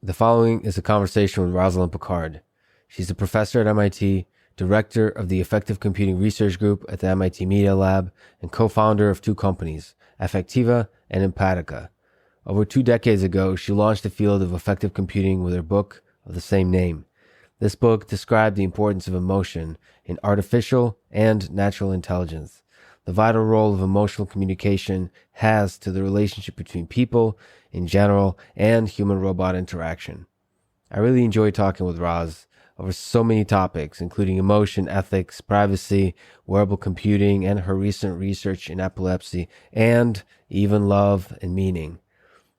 The following is a conversation with Rosalind Picard. She's a professor at MIT, director of the Affective Computing Research Group at the MIT Media Lab, and co-founder of two companies, Affectiva and Empatica. Over 2 decades ago, she launched the field of affective computing with her book of the same name. This book described the importance of emotion in artificial and natural intelligence, the vital role of emotional communication has to the relationship between people in general and human-robot interaction. I really enjoyed talking with Roz over so many topics, including emotion, ethics, privacy, wearable computing, and her recent research in epilepsy, and even love and meaning.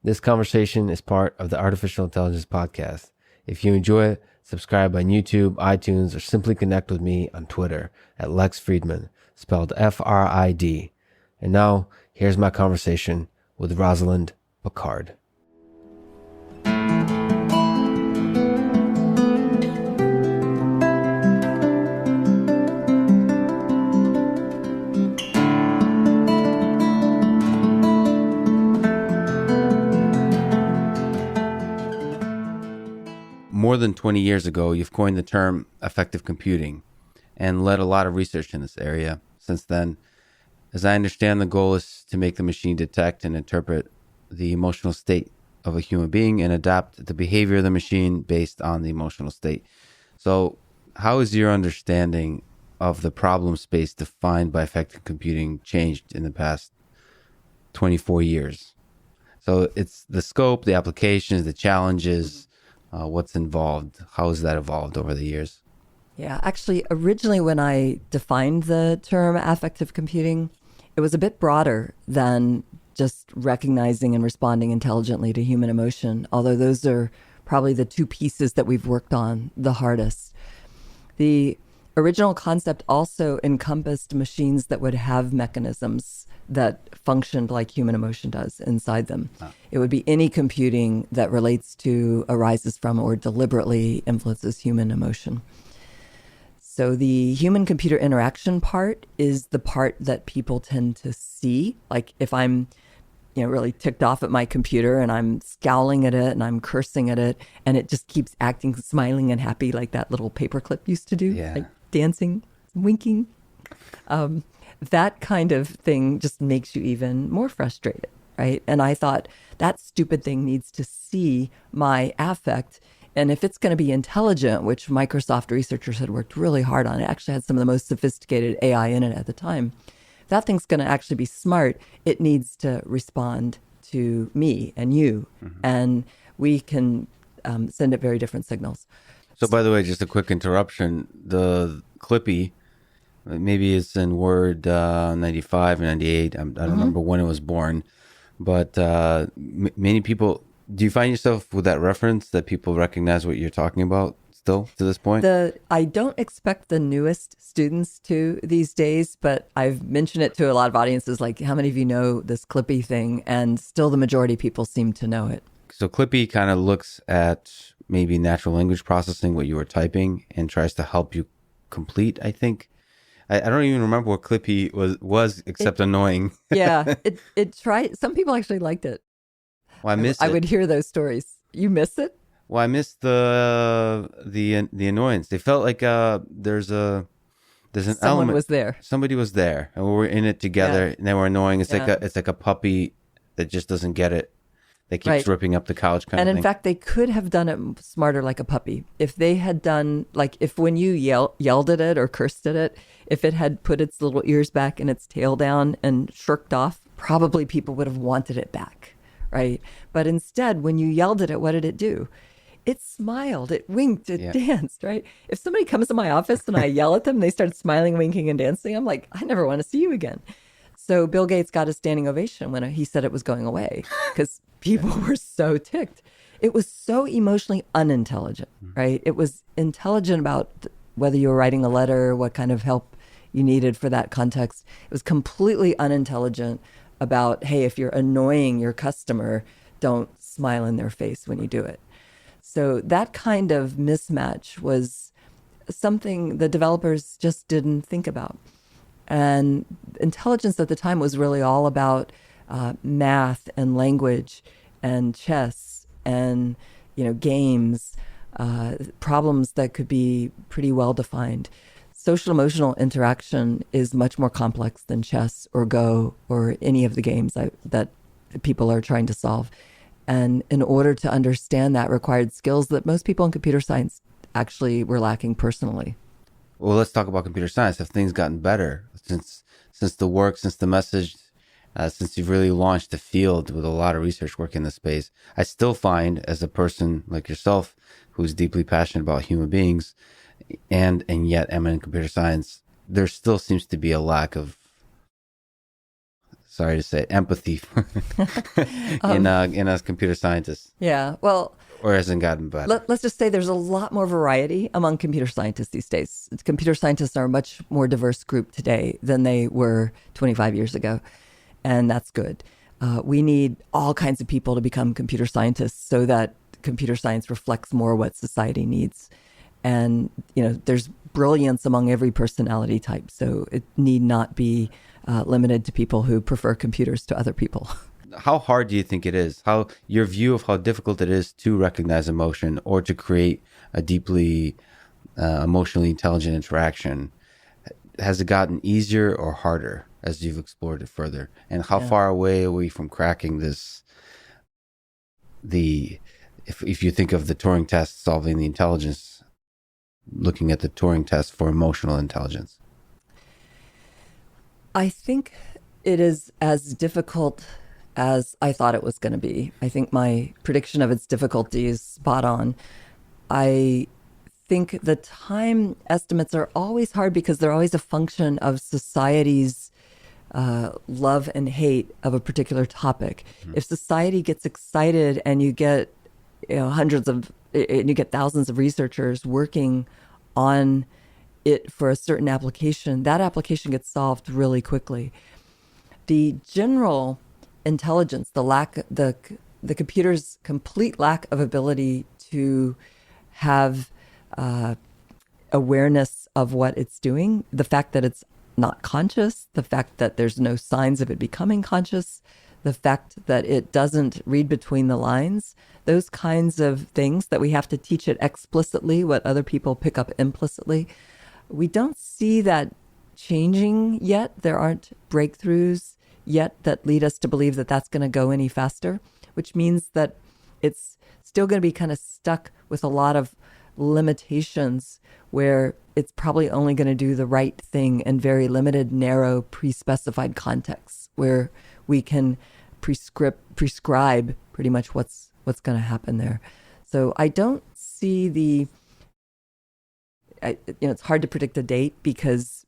This conversation is part of the Artificial Intelligence Podcast. If you enjoy it, subscribe on YouTube, iTunes, or simply connect with me on Twitter at Lex Friedman, spelled F-R-I-D. And now, here's my conversation with Rosalind Picard. More than 20 years ago, you've coined the term affective computing and led a lot of research in this area. Since then, as I understand, the goal is to make the machine detect and interpret the emotional state of a human being and adapt the behavior of the machine based on the emotional state. So how has your understanding of the problem space defined by affective computing changed in the past 24 years? So it's the scope, the applications, the challenges, what's involved. How has that evolved over the years? Yeah, actually, originally when I defined the term affective computing, it was a bit broader than just recognizing and responding intelligently to human emotion, although those are probably the two pieces that we've worked on the hardest. The original concept also encompassed machines that would have mechanisms that functioned like human emotion does inside them. It would be any computing that relates to, arises from, or deliberately influences human emotion. So the human-computer interaction part is the part that people tend to see. Like if I'm, really ticked off at my computer and I'm scowling at it and I'm cursing at it and it just keeps acting smiling and happy like that little paperclip used to do, like dancing, winking. That kind of thing just makes you even more frustrated, right? And I thought that stupid thing needs to see my affect. And if it's going to be intelligent, which Microsoft researchers had worked really hard on, it actually had some of the most sophisticated AI in it at the time. If that thing's going to actually be smart, it needs to respond to me and you. Mm-hmm. And we can send it very different signals. So by the way, just a quick interruption. The Clippy, maybe it's in Word 95 and 98. I don't remember when it was born. But many people... Do you find yourself with that reference that people recognize what you're talking about still to this point? I don't expect the newest students to these days, but I've mentioned it to a lot of audiences, like how many of you know this Clippy thing? And still the majority of people seem to know it. So Clippy kind of looks at maybe natural language processing, what you were typing, and tries to help you complete, I think. I don't even remember what Clippy was except annoying. Yeah, it tried. Some people actually liked it. Well, I miss it. I would hear those stories. You miss it? Well, I missed the annoyance. They felt like there's an Someone element. Was there. Somebody was there, and we were in it together, and they were annoying. It's like a puppy that just doesn't get it. That keeps ripping up the couch kind of thing. And in fact, they could have done it smarter like a puppy. If they had done, like if when you yelled at it or cursed at it, if it had put its little ears back and its tail down and shirked off, probably people would have wanted it back. Right. But instead, when you yelled at it, what did it do? It smiled, it winked, it danced, right? If somebody comes to my office and I yell at them, and they start smiling, winking, and dancing, I'm like, I never want to see you again. So Bill Gates got a standing ovation when he said it was going away because people were so ticked. It was so emotionally unintelligent, right? It was intelligent about whether you were writing a letter, what kind of help you needed for that context. It was completely unintelligent about, hey, if you're annoying your customer, don't smile in their face when you do it. So that kind of mismatch was something the developers just didn't think about. And intelligence at the time was really all about math and language and chess and games, problems that could be pretty well defined. Social emotional interaction is much more complex than chess or Go or any of the games that people are trying to solve. And in order to understand that required skills that most people in computer science actually were lacking personally. Well, let's talk about computer science. Have things gotten better since the work, since the message, since you've really launched the field with a lot of research work in the space? I still find, as a person like yourself who's deeply passionate about human beings and yet am in computer science, there still seems to be a lack of, sorry to say, empathy in us computer scientists. Yeah, well, or hasn't gotten better. Let's just say there's a lot more variety among computer scientists these days. Computer scientists are a much more diverse group today than they were 25 years ago, and that's good. We need all kinds of people to become computer scientists so that computer science reflects more what society needs. And, there's brilliance among every personality type, so it need not be limited to people who prefer computers to other people. How hard do you think it is? How your view of how difficult it is to recognize emotion or to create a deeply emotionally intelligent interaction? Has it gotten easier or harder as you've explored it further? And how far away are we from cracking this? If you think of the Turing test solving the intelligence, looking at the Turing test for emotional intelligence. I think it is as difficult as I thought it was going to be. I think my prediction of its difficulty is spot on. I think the time estimates are always hard because they're always a function of society's love and hate of a particular topic. Mm-hmm. If society gets excited and you get you get thousands of researchers working on it for a certain application, that application gets solved really quickly. The general intelligence, the computer's complete lack of ability to have awareness of what it's doing, the fact that it's not conscious, the fact that there's no signs of it becoming conscious, the fact that it doesn't read between the lines, those kinds of things that we have to teach it explicitly, what other people pick up implicitly. We don't see that changing yet. There aren't breakthroughs yet that lead us to believe that that's going to go any faster, which means that it's still going to be kind of stuck with a lot of limitations where it's probably only going to do the right thing in very limited, narrow, pre-specified contexts where we can prescribe pretty much what's going to happen there. So I don't see it's hard to predict a date because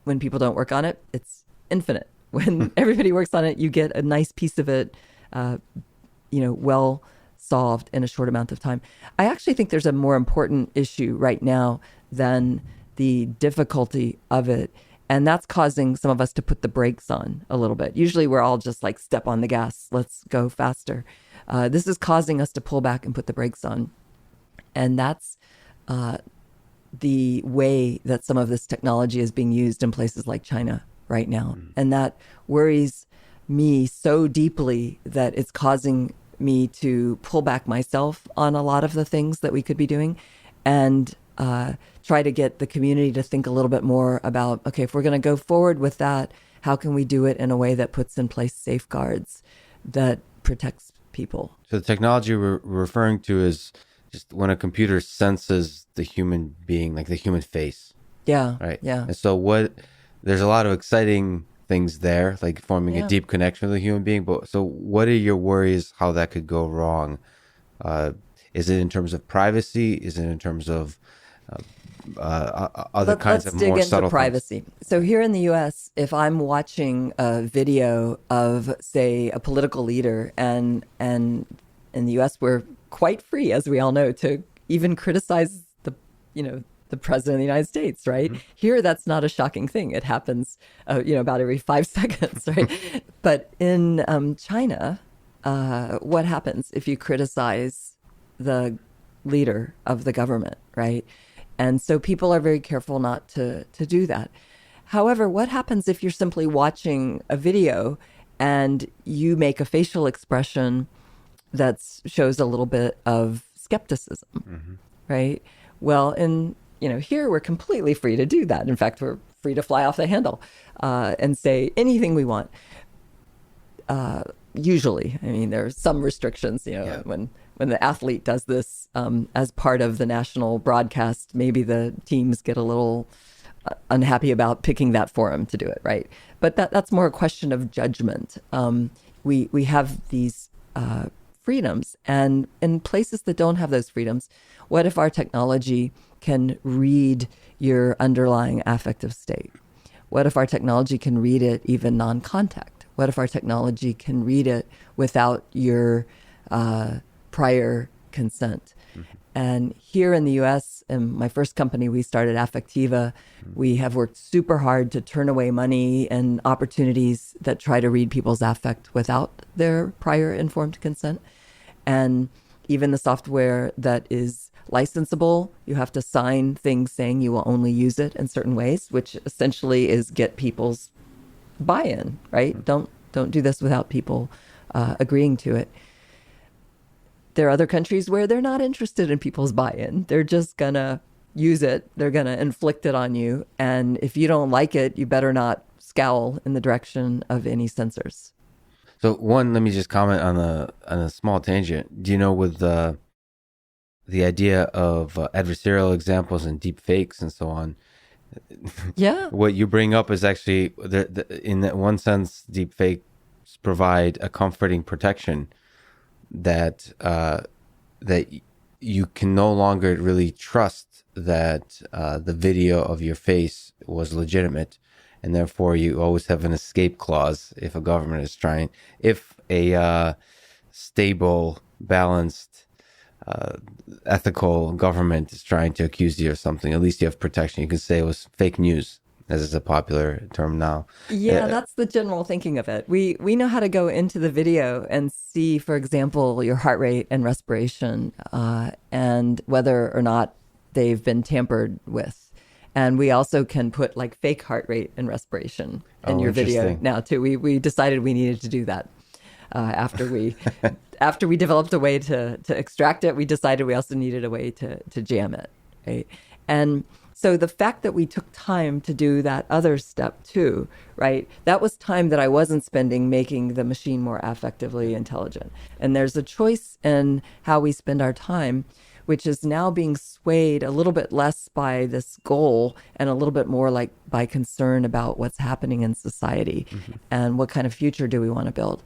when people don't work on it, it's infinite. When everybody works on it, you get a nice piece of it, well solved in a short amount of time. I actually think there's a more important issue right now than the difficulty of it. And that's causing some of us to put the brakes on a little bit. Usually we're all just like, step on the gas, let's go faster. This is causing us to pull back and put the brakes on. And that's the way that some of this technology is being used in places like China right now. And that worries me so deeply that it's causing me to pull back myself on a lot of the things that we could be doing and try to get the community to think a little bit more about, okay, if we're going to go forward with that, how can we do it in a way that puts in place safeguards that protects people? So the technology we're referring to is just when a computer senses the human being, like the human face. Yeah. Right. Yeah. And so there's a lot of exciting things there, like forming a deep connection with a human being. But so what are your worries how that could go wrong? Is it in terms of privacy? Is it in terms of other kinds of more subtle Let's dig into privacy. Things? So here in the U.S., if I'm watching a video of, say, a political leader, and in the U.S. we're quite free, as we all know, to even criticize the president of the United States, right? Mm-hmm. Here, that's not a shocking thing. It happens, about every 5 seconds, right? But in China, what happens if you criticize the leader of the government, right? And so people are very careful not to do that. However, what happens if you're simply watching a video and you make a facial expression that shows a little bit of skepticism, right? Well, here we're completely free to do that. In fact, we're free to fly off the handle and say anything we want. Usually, I mean, there's some restrictions. When the athlete does this as part of the national broadcast, maybe the teams get a little unhappy about picking that forum to do it, right? But that's more a question of judgment. We have these freedoms, and in places that don't have those freedoms, what if our technology can read your underlying affective state? What if our technology can read it even non-contact? What if our technology can read it without your prior consent? And here in the US, in my first company, we started Affectiva. We have worked super hard to turn away money and opportunities that try to read people's affect without their prior informed consent. And even the software that is licensable, you have to sign things saying you will only use it in certain ways, which essentially is get people's buy-in, right? Don't do this without people agreeing to it. There are other countries where they're not interested in people's buy-in. They're just gonna use it. They're gonna inflict it on you. And if you don't like it, you better not scowl in the direction of any censors. So one, let me just comment on a small tangent. Do you know with the idea of adversarial examples and deep fakes and so on? Yeah. What you bring up is actually, in that one sense, deep fakes provide a comforting protection that you can no longer really trust that the video of your face was legitimate, and therefore you always have an escape clause if a government is trying, if a stable, balanced, ethical government is trying to accuse you of something. At least you have protection. You can say it was fake news, as is a popular term now. Yeah, that's the general thinking of it. We know how to go into the video and see, for example, your heart rate and respiration, and whether or not they've been tampered with. And we also can put like fake heart rate and respiration in your video now too. We decided we needed to do that after we developed a way to extract it. We decided we also needed a way to jam it, right? And so the fact that we took time to do that other step too, right? That was time that I wasn't spending making the machine more affectively intelligent. And there's a choice in how we spend our time, which is now being swayed a little bit less by this goal and a little bit more like by concern about what's happening in society and what kind of future do we want to build.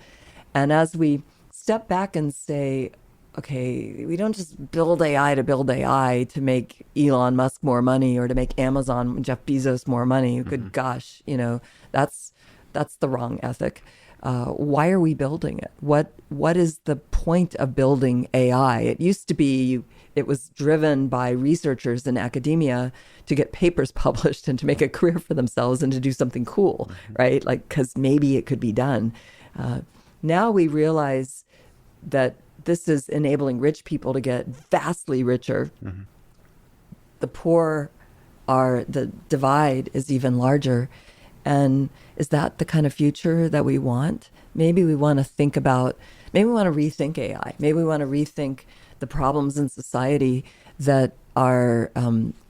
And as we step back and say, okay, we don't just build AI to make Elon Musk more money or to make Amazon, Jeff Bezos more money. Good gosh, that's the wrong ethic. Why are we building it? What is the point of building AI? It used to be it was driven by researchers in academia to get papers published and to make a career for themselves and to do something cool, right? Like, because maybe it could be done. Now we realize that this is enabling rich people to get vastly richer. The poor the divide is even larger. And is that the kind of future that we want? Maybe we want to rethink AI. Maybe we want to rethink the problems in society that are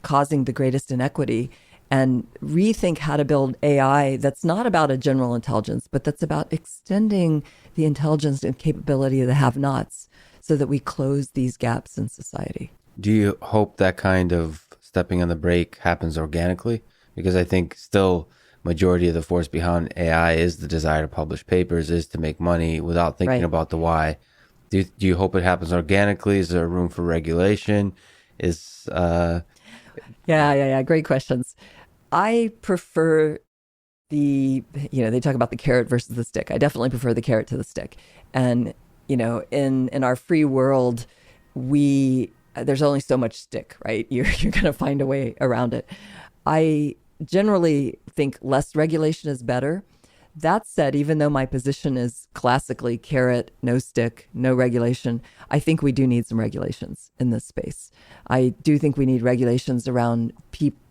causing the greatest inequity and rethink how to build AI that's not about a general intelligence, but that's about extending the intelligence and capability of the have-nots so that we close these gaps in society. Do you hope that kind of stepping on the brake happens organically? Because I think still majority of the force behind AI is the desire to publish papers, is to make money without thinking about the why. Do you hope it happens organically? Is there room for regulation? Yeah. Great questions. I prefer they talk about the carrot versus the stick. I definitely prefer the carrot to the stick. And, in our free world, there's only so much stick, right? You're going to find a way around it. I generally think less regulation is better. That said, even though my position is classically carrot, no stick, no regulation, I think we do need some regulations in this space. I do think we need regulations around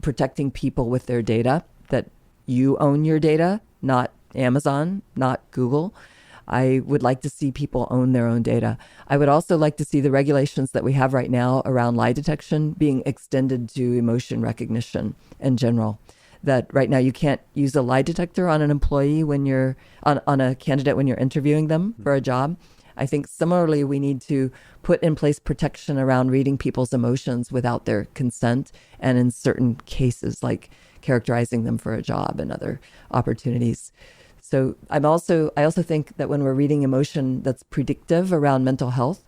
protecting people with their data, that you own your data, not Amazon, not Google. I would like to see people own their own data. I would also like to see the regulations that we have right now around lie detection being extended to emotion recognition in general. That right now you can't use a lie detector on an employee when you're on a candidate when you're interviewing them for a job. I think similarly, we need to put in place protection around reading people's emotions without their consent, and in certain cases, like characterizing them for a job and other opportunities. So I also think that when we're reading emotion that's predictive around mental health,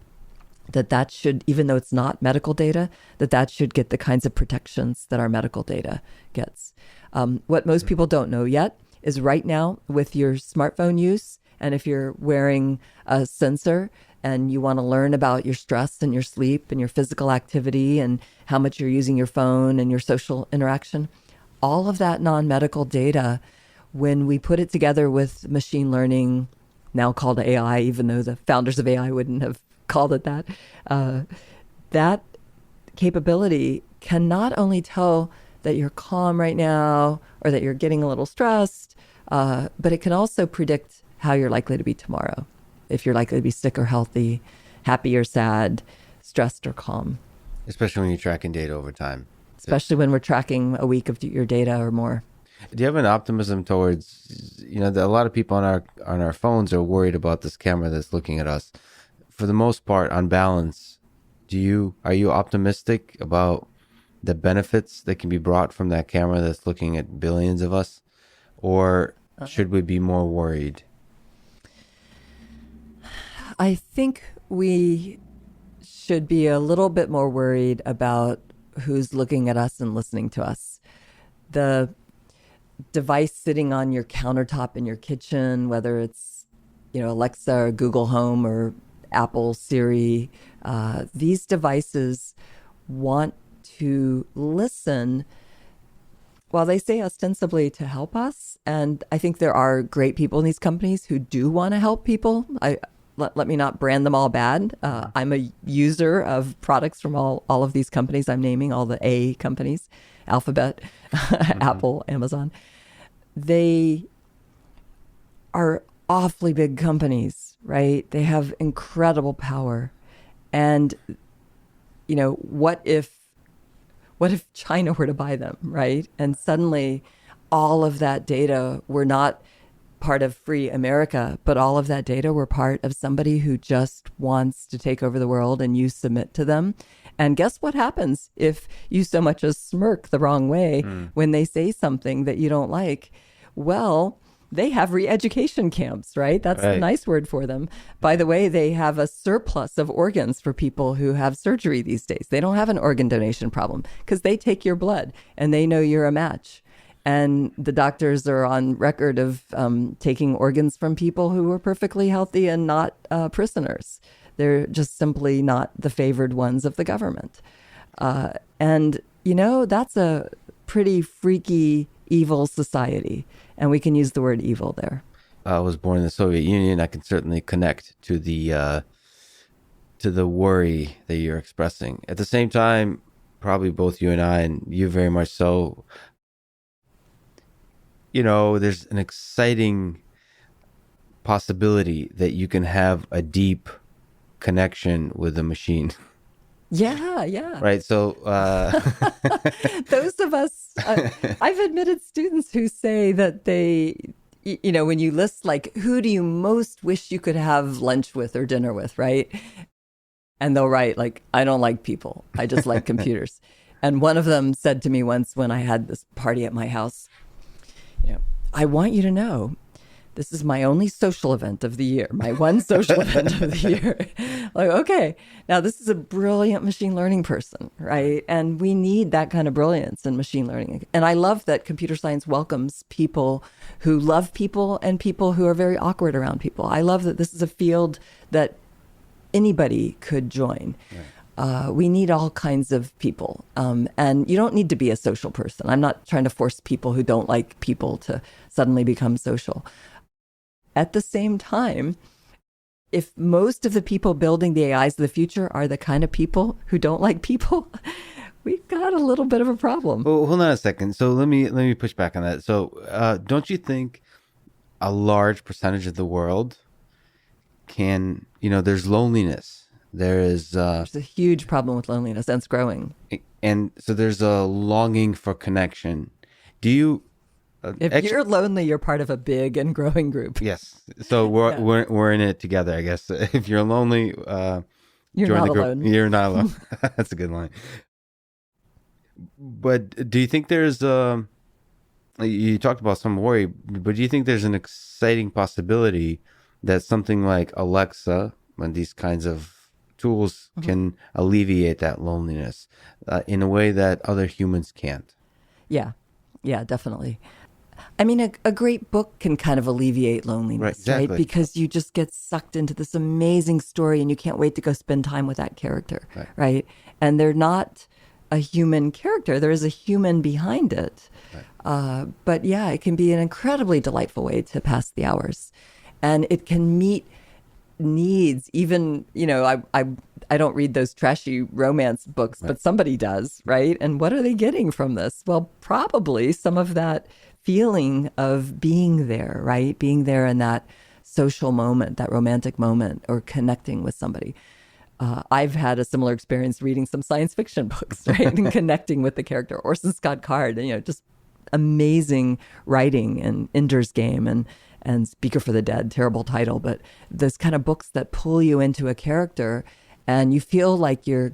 that should, even though it's not medical data, that should get the kinds of protections that our medical data gets. What most people don't know yet is right now with your smartphone use, and if you're wearing a sensor and you want to learn about your stress and your sleep and your physical activity and how much you're using your phone and your social interaction, all of that non-medical data, when we put it together with machine learning, now called AI, even though the founders of AI wouldn't have called it that, that capability can not only tell that you're calm right now or that you're getting a little stressed, but it can also predict how you're likely to be tomorrow, if you're likely to be sick or healthy, happy or sad, stressed or calm. Especially when you're tracking data over time. Especially when we're tracking a week of your data or more. Do you have an optimism towards, that a lot of people on our phones are worried about this camera that's looking at us? For the most part, on balance, are you optimistic about the benefits that can be brought from that camera that's looking at billions of us? Or should we be more worried? I think we should be a little bit more worried about who's looking at us and listening to us. The device sitting on your countertop in your kitchen, whether it's, Alexa or Google Home or Apple Siri, these devices want to listen while they say ostensibly to help us. And I think there are great people in these companies who do want to help people. Let me not brand them all bad. I'm a user of products from all of these companies I'm naming, all the A companies, Alphabet, Apple, Amazon. They are awfully big companies, right? They have incredible power. And, what if China were to buy them, right? And suddenly all of that data were not part of free America, but all of that data were part of somebody who just wants to take over the world and you submit to them. And guess what happens if you so much as smirk the wrong way when they say something that you don't like? Well, they have re-education camps, right? That's a nice word for them. By the way, they have a surplus of organs for people who have surgery these days. They don't have an organ donation problem because they take your blood and they know you're a match. And the doctors are on record of taking organs from people who are perfectly healthy and not prisoners. They're just simply not the favored ones of the government. And, that's a pretty freaky, evil society. And we can use the word evil there. I was born in the Soviet Union. I can certainly connect to the worry that you're expressing. At the same time, probably both you and I, and you very much so, there's an exciting possibility that you can have a deep connection with a machine. Yeah. Right. So those of us, I've admitted students who say that they, when you list like, who do you most wish you could have lunch with or dinner with, right? And they'll write like, I don't like people. I just like computers. And one of them said to me once when I had this party at my house, I want you to know, this is my only social event of the year, my one social event of the year. Like, okay, now this is a brilliant machine learning person, right? And we need that kind of brilliance in machine learning. And I love that computer science welcomes people who love people and people who are very awkward around people. I love that this is a field that anybody could join. Right. We need all kinds of people. And you don't need to be a social person. I'm not trying to force people who don't like people to suddenly become social. At the same time, if most of the people building the AIs of the future are the kind of people who don't like people, we've got a little bit of a problem. Well, hold on a second. So let me push back on that. So don't you think a large percentage of the world there's loneliness. There's There's a huge problem with loneliness, and it's growing. and so there's a longing for connection. Do you? If you're lonely, you're part of a big and growing group. Yes. So we're in it together, I guess. If you're lonely, You're join not the group. alone. You're not alone. That's a good line. But do you think there's you talked about some worry, but do you think there's an exciting possibility that something like Alexa and these kinds of tools can alleviate that loneliness in a way that other humans can't? Yeah, definitely. I mean, a great book can kind of alleviate loneliness, Right, exactly. right? Because you just get sucked into this amazing story and you can't wait to go spend time with that character, right? And they're not a human character. There is a human behind it. Right. But yeah, it can be an incredibly delightful way to pass the hours. And it can meet needs. Even, I don't read those trashy romance books, but somebody does, right? And what are they getting from this? Well, probably some of that feeling of being there, right? Being there in that social moment, that romantic moment, or connecting with somebody. I've had a similar experience reading some science fiction books, right? And connecting with the character. Orson Scott Card, just amazing writing, and Ender's Game and Speaker for the Dead, terrible title, but those kind of books that pull you into a character and you feel like you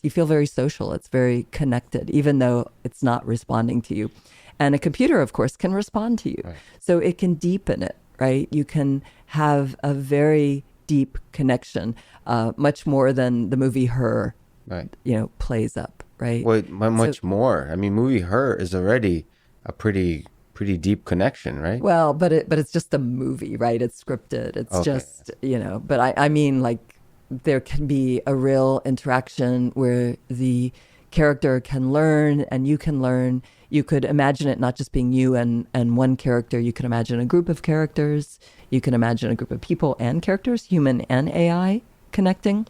feel very social. It's very connected, even though it's not responding to you. And a computer, of course, can respond to you. Right. So it can deepen it, right? You can have a very deep connection, much more than the movie Her, right? Plays up, right? Well, much more. I mean, movie Her is already a pretty deep connection, right? Well, but it's just a movie, right? It's scripted. It's just, but I mean, like, there can be a real interaction where the character can learn and you can learn. You could imagine it not just being you and one character. You can imagine a group of characters. You can imagine a group of people and characters, human and AI, connecting,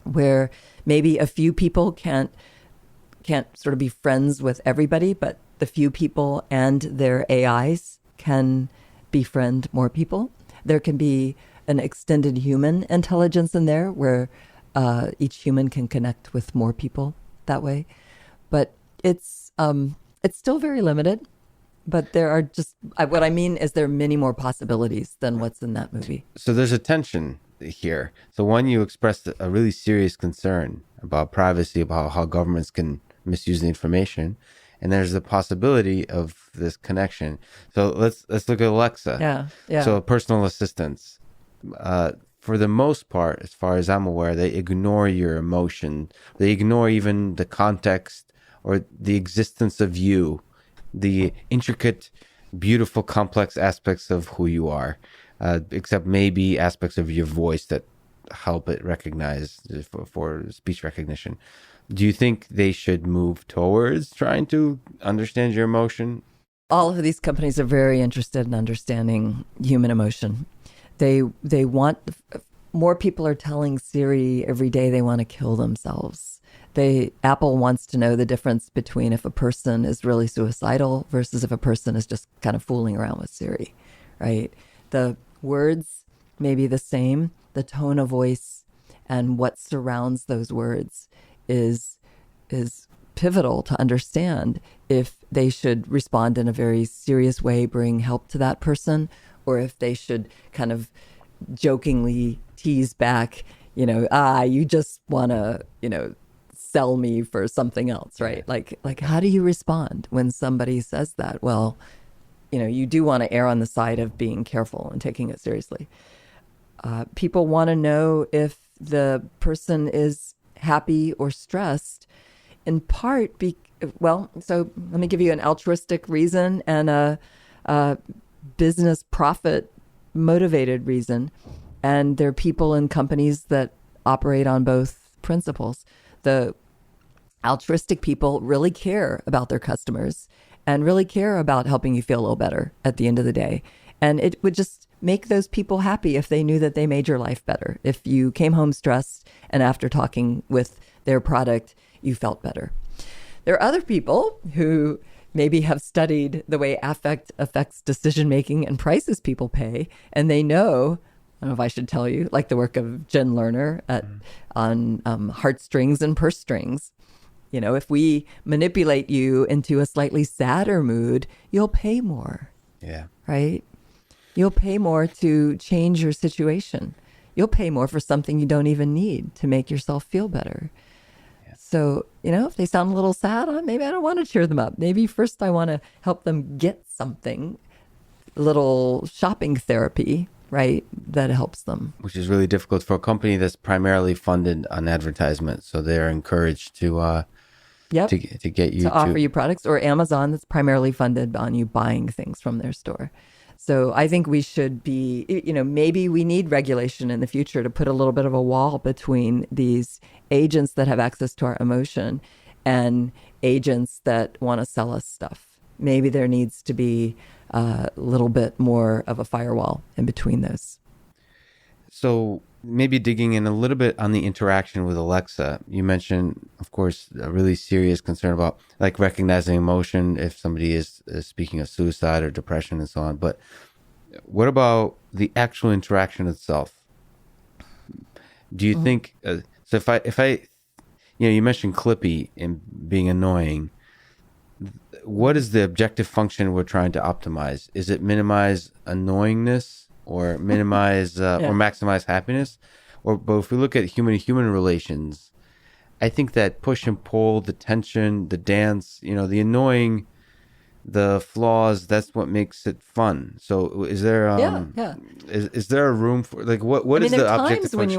where maybe a few people can't sort of be friends with everybody, but the few people and their AIs can befriend more people. There can be an extended human intelligence in there where each human can connect with more people that way. But it's still very limited. But there are what I mean is there are many more possibilities than what's in that movie. So there's a tension here. So one, you expressed a really serious concern about privacy, about how governments can misuse the information. And there's the possibility of this connection. So let's look at Alexa. Yeah. So personal assistants, for the most part, as far as I'm aware, they ignore your emotion. They ignore even the context or the existence of you, the intricate, beautiful, complex aspects of who you are, except maybe aspects of your voice that help it recognize for speech recognition. Do you think they should move towards trying to understand your emotion? All of these companies are very interested in understanding human emotion. They want, more people are telling Siri every day they want to kill themselves. Apple wants to know the difference between if a person is really suicidal versus if a person is just kind of fooling around with Siri, right? The words may be the same, the tone of voice and what surrounds those words is pivotal to understand if they should respond in a very serious way, bring help to that person, or if they should kind of jokingly tease back, you just want to, sell me for something else, right? Like how do you respond when somebody says that? Well, you do want to err on the side of being careful and taking it seriously. People want to know if the person is happy or stressed, in part so let me give you an altruistic reason and a business profit motivated reason. And there are people in companies that operate on both principles. The altruistic people really care about their customers and really care about helping you feel a little better at the end of the day. And it would just make those people happy if they knew that they made your life better. If you came home stressed and after talking with their product, you felt better. There are other people who maybe have studied the way affect affects decision-making and prices people pay, and they know I don't know if I should tell you, like the work of Jen Lerner on heartstrings and purse strings. If we manipulate you into a slightly sadder mood, you'll pay more. Yeah. Right? You'll pay more to change your situation. You'll pay more for something you don't even need to make yourself feel better. Yeah. So, if they sound a little sad, maybe I don't want to cheer them up. Maybe first I want to help them get something, a little shopping therapy, right, that helps them. Which is really difficult for a company that's primarily funded on advertisement. So they're encouraged to get you to offer you products, or Amazon that's primarily funded on you buying things from their store. So I think we should be, maybe we need regulation in the future to put a little bit of a wall between these agents that have access to our emotion and agents that want to sell us stuff. Maybe there needs to be a little bit more of a firewall in between those. So maybe digging in a little bit on the interaction with Alexa. You mentioned, of course, a really serious concern about like recognizing emotion if somebody is speaking of suicide or depression and so on. But what about the actual interaction itself? Do you think, so if I, you mentioned Clippy and being annoying. What is the objective function we're trying to optimize? Is it minimize annoyingness or minimize or maximize happiness? But if we look at human-to-human relations, I think that push and pull, the tension, the dance, the annoying, the flaws, that's what makes it fun. So is there is there a room for like what is the objective function? There are times when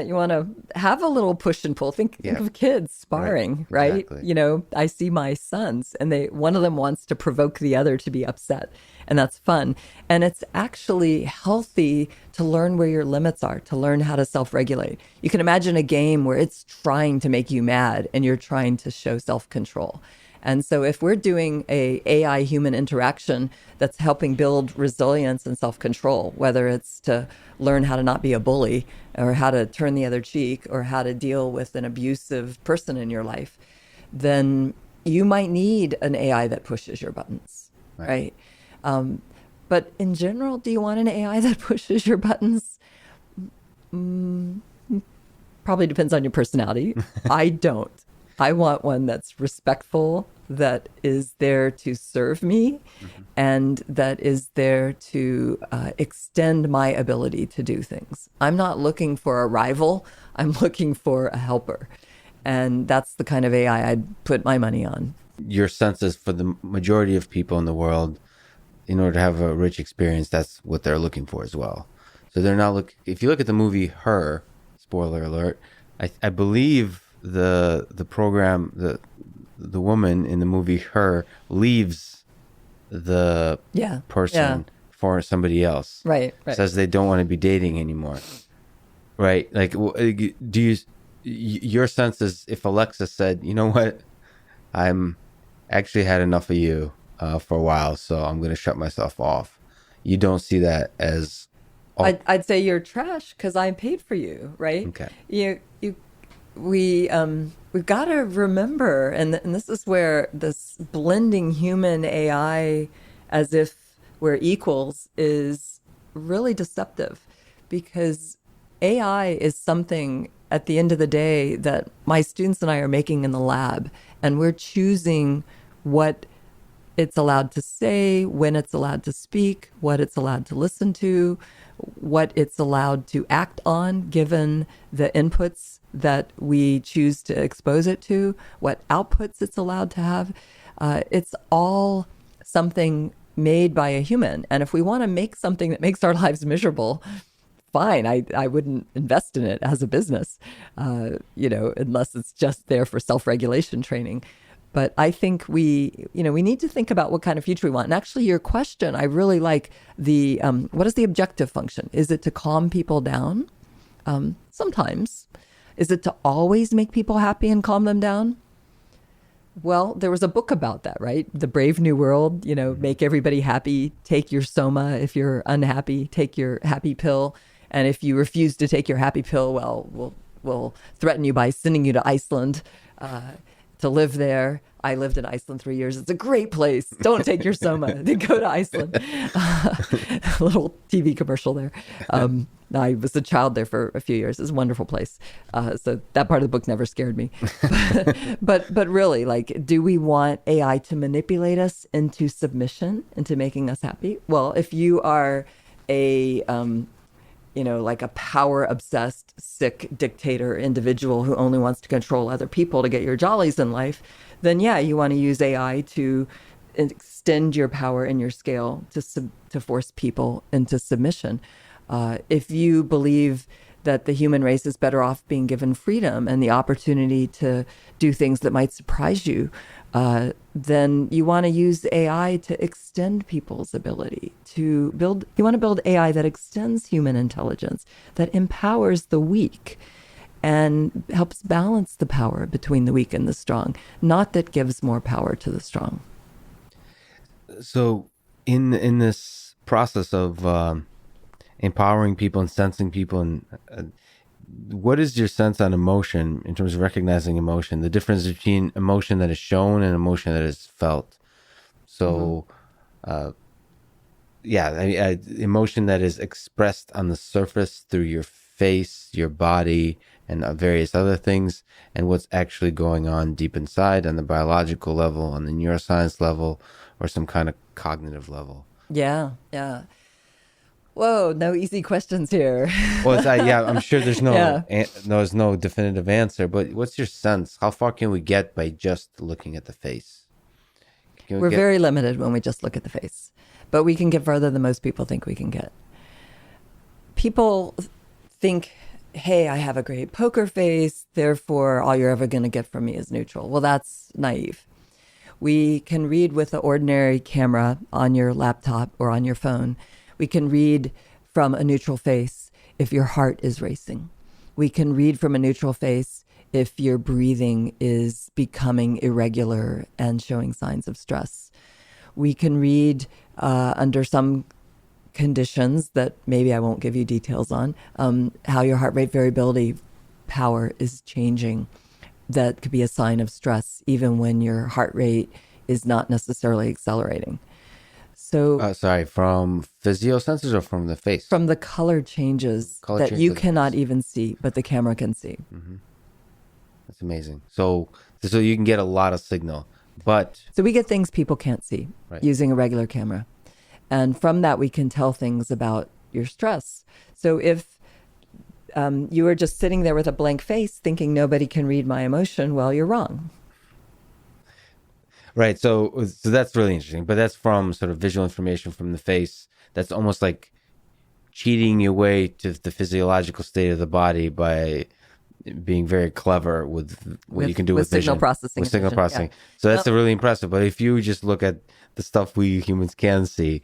you want to have a little push and pull. Think of kids sparring, right? Exactly. I see my sons, and one of them wants to provoke the other to be upset, and that's fun. And it's actually healthy to learn where your limits are, to learn how to self-regulate. You can imagine a game where it's trying to make you mad and you're trying to show self-control. And so if we're doing a AI human interaction that's helping build resilience and self-control, whether it's to learn how to not be a bully or how to turn the other cheek or how to deal with an abusive person in your life, then you might need an AI that pushes your buttons, right? But in general, do you want an AI that pushes your buttons? Probably depends on your personality. I don't. I want one that's respectful, that is there to serve me, and that is there to extend my ability to do things. I'm not looking for a rival. I'm looking for a helper. And that's the kind of AI I'd put my money on. Your sense is for the majority of people in the world, in order to have a rich experience, that's what they're looking for as well. So they're not if you look at the movie Her, spoiler alert, I believe the program, the woman in the movie Her leaves the person for somebody else. Right. Says they don't want to be dating anymore. Right. Like, your sense is if Alexa said, you know what, I'm actually had enough of you for a while, so I'm going to shut myself off. You don't see that as... I'd say you're trash because I paid for you, right? Okay. We've got to remember, and this is where this blending human AI as if we're equals is really deceptive, because AI is something at the end of the day that my students and I are making in the lab, and we're choosing what it's allowed to say, when it's allowed to speak, what it's allowed to listen to, what it's allowed to act on given the inputs that we choose to expose it to, what outputs it's allowed to have. It's all something made by a human. And if we want to make something that makes our lives miserable, fine, I wouldn't invest in it as a business, unless it's just there for self-regulation training. But I think we need to think about what kind of future we want. And actually, your question, I really like the, what is the objective function? Is it to calm people down? Sometimes. Is it to always make people happy and calm them down? Well, there was a book about that, right? The Brave New World, make everybody happy, take your soma. If you're unhappy, take your happy pill. And if you refuse to take your happy pill, well, we'll threaten you by sending you to Iceland. to live there. I lived in Iceland 3 years. It's a great place. Don't take your soma. Go to Iceland. A little TV commercial there. I was a child there for a few years. It's a wonderful place. So that part of the book never scared me. but really, like, do we want AI to manipulate us into submission, into making us happy? Well, if you are a like a power-obsessed, sick dictator individual who only wants to control other people to get your jollies in life, then yeah, you want to use AI to extend your power and your scale to force people into submission. If you believe that the human race is better off being given freedom and the opportunity to do things that might surprise you, then you want to use AI to extend people's ability to build. You want to build AI that extends human intelligence, that empowers the weak and helps balance the power between the weak and the strong, not that gives more power to the strong. So in this process of empowering people and sensing people, and what is your sense on emotion in terms of recognizing emotion, the difference between emotion that is shown and emotion that is felt? So emotion that is expressed on the surface through your face, your body, and various other things, and what's actually going on deep inside on the biological level, on the neuroscience level, or some kind of cognitive level. Yeah. Whoa, no easy questions here. Well, I'm sure there's there's no definitive answer, but what's your sense? How far can we get by just looking at the face? We're very limited when we just look at the face, but we can get further than most people think we can get. People think, hey, I have a great poker face, therefore all you're ever going to get from me is neutral. Well, that's naive. We can read with an ordinary camera on your laptop or on your phone. We can read from a neutral face if your heart is racing. We can read from a neutral face if your breathing is becoming irregular and showing signs of stress. We can read under some conditions that maybe I won't give you details on, how your heart rate variability power is changing. That could be a sign of stress, even when your heart rate is not necessarily accelerating. So, from physio sensors or from the face? From the color changes that you cannot even see, but the camera can see. Mm-hmm. That's amazing. So you can get a lot of signal, but... So we get things people can't see using a regular camera. And from that, we can tell things about your stress. So if you are just sitting there with a blank face thinking nobody can read my emotion, well, you're wrong. Right. So that's really interesting. But that's from sort of visual information from the face. That's almost like cheating your way to the physiological state of the body by being very clever with what you can do with signal vision. processing. With signal processing. Yeah. So that's really impressive. But if you just look at the stuff we humans can see,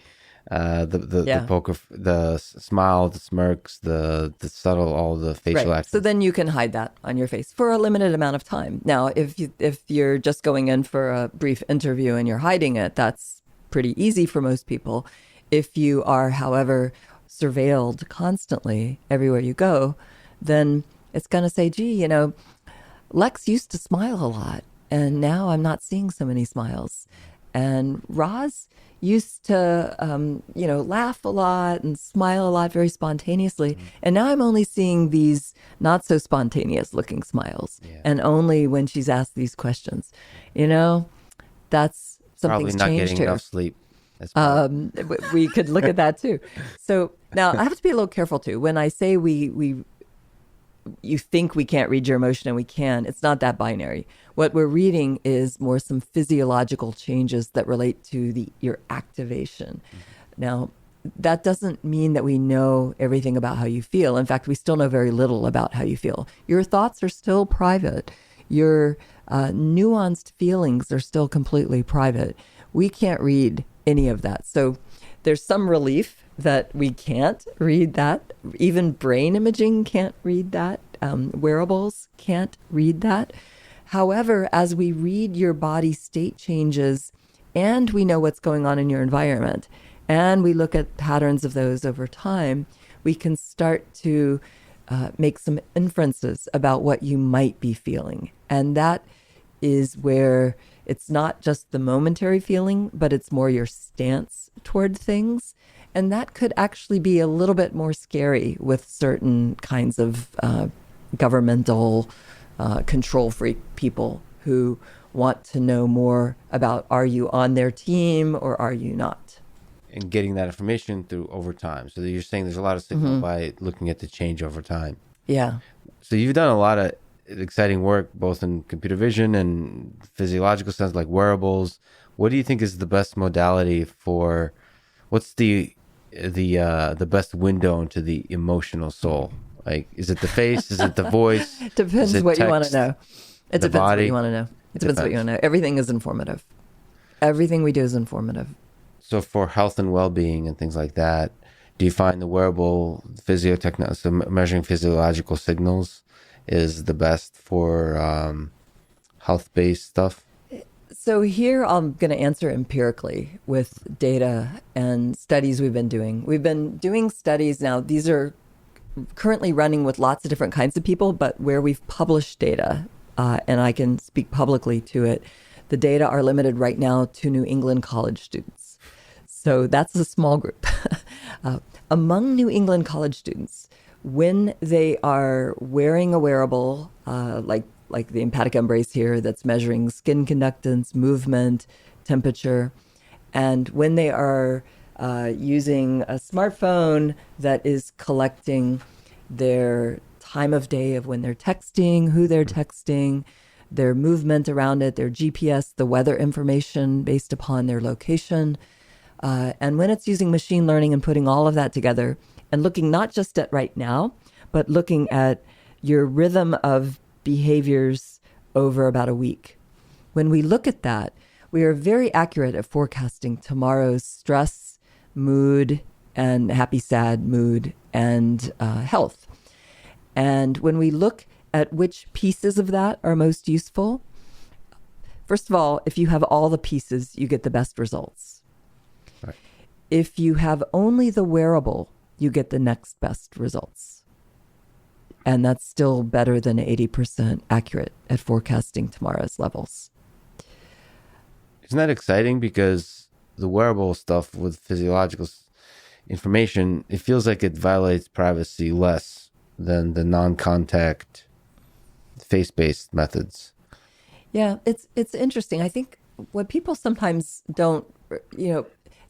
the poker, the smile, the smirks, the subtle, all the facial actions. So then you can hide that on your face for a limited amount of time. Now, if you're just going in for a brief interview and you're hiding it, that's pretty easy for most people. If you are, however, surveilled constantly everywhere you go, then it's going to say, gee, Lex used to smile a lot, and now I'm not seeing so many smiles. And Roz used to, laugh a lot and smile a lot very spontaneously. Mm-hmm. And now I'm only seeing these not so spontaneous looking smiles. Yeah. And only when she's asked these questions. That's something's probably not changed getting here. Enough sleep. We could look at that too. So now I have to be a little careful too. When I say you think we can't read your emotion and we can, it's not that binary. What we're reading is more some physiological changes that relate to your activation. Mm-hmm. Now, that doesn't mean that we know everything about how you feel. In fact, we still know very little about how you feel. Your thoughts are still private. Your nuanced feelings are still completely private. We can't read any of that. So there's some relief that we can't read that. Even brain imaging can't read that. Wearables can't read that. However, as we read your body state changes and we know what's going on in your environment and we look at patterns of those over time, we can start to make some inferences about what you might be feeling. And that is where it's not just the momentary feeling, but it's more your stance toward things. And that could actually be a little bit more scary with certain kinds of governmental control freak people who want to know more about, are you on their team or are you not? And getting that information through over time. So you're saying there's a lot of signal by looking at the change over time. Yeah. So you've done a lot of exciting work, both in computer vision and physiological sense, like wearables. What do you think is the best modality for, what's the best window into the emotional soul? Like, is it the face? Is it the voice? Depends what you want to know. It depends body? what you want to know. It depends what you want to know. Everything is informative. Everything we do is informative. So for health and well-being and things like that, do you find the wearable physiotechnology, so measuring physiological signals, is the best for health-based stuff? So here I'm going to answer empirically with data and studies we've been doing. We've been doing studies now. These are currently running with lots of different kinds of people, but where we've published data, and I can speak publicly to it, the data are limited right now to New England college students. So that's a small group. Among New England college students, when they are wearing a wearable, like the empathic embrace here that's measuring skin conductance, movement, temperature, and when they are using a smartphone that is collecting their time of day of when they're texting, who they're texting, their movement around it, their GPS, the weather information based upon their location, and when it's using machine learning and putting all of that together and looking not just at right now, but looking at your rhythm of behaviors over about a week. When we look at that, we are very accurate at forecasting tomorrow's stress, mood, and happy, sad mood, and health. And when we look at which pieces of that are most useful, first of all, if you have all the pieces, you get the best results. Right. If you have only the wearable, you get the next best results. And that's still better than 80% accurate at forecasting tomorrow's levels. Isn't that exciting? Because the wearable stuff with physiological information, it feels like it violates privacy less than the non-contact face-based methods. Yeah, it's interesting. I think what people sometimes don't,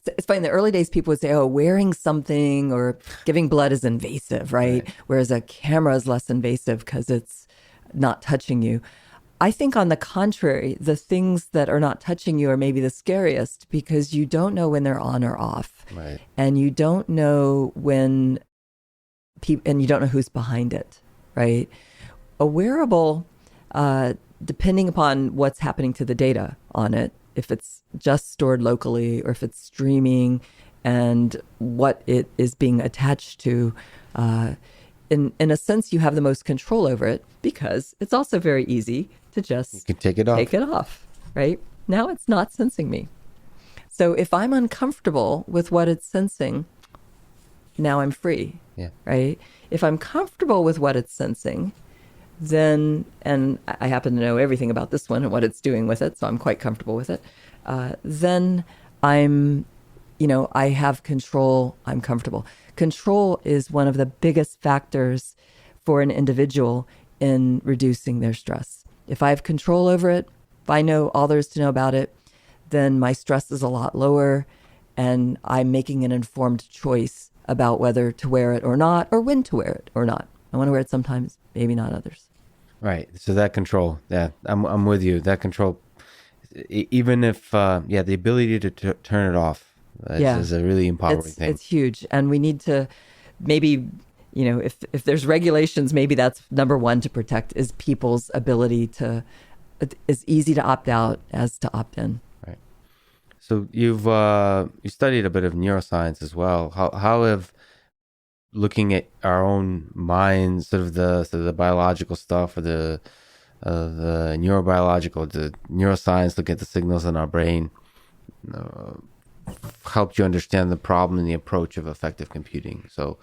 it's funny, in the early days, people would say, oh, wearing something or giving blood is invasive, right? Whereas a camera is less invasive because it's not touching you. I think on the contrary, the things that are not touching you are maybe the scariest because you don't know when they're on or off. Right. And you don't know when and you don't know who's behind it, right? A wearable, depending upon what's happening to the data on it, if it's just stored locally or if it's streaming and what it is being attached to, in a sense, you have the most control over it because it's also very easy to just You can take it off. Take it off, right? Now it's not sensing me. So if I'm uncomfortable with what it's sensing, now I'm free, right? If I'm comfortable with what it's sensing, then, and I happen to know everything about this one and what it's doing with it, so I'm quite comfortable with it, then I'm, I have control, I'm comfortable. Control is one of the biggest factors for an individual in reducing their stress. If I have control over it, if I know all there is to know about it, then my stress is a lot lower and I'm making an informed choice about whether to wear it or not, or when to wear it or not. I want to wear it sometimes, maybe not others. Right. So that control, I'm with you. That control, even if, the ability to turn it off is a really empowering thing. It's huge. And we need to maybe, if there's regulations, maybe that's number one to protect is people's ability to, it's easy to opt out as to opt in. Right. So you studied a bit of neuroscience as well. How have looking at our own minds, sort of the biological stuff, or the neurobiological, the neuroscience, look at the signals in our brain, helped you understand the problem and the approach of affective computing. So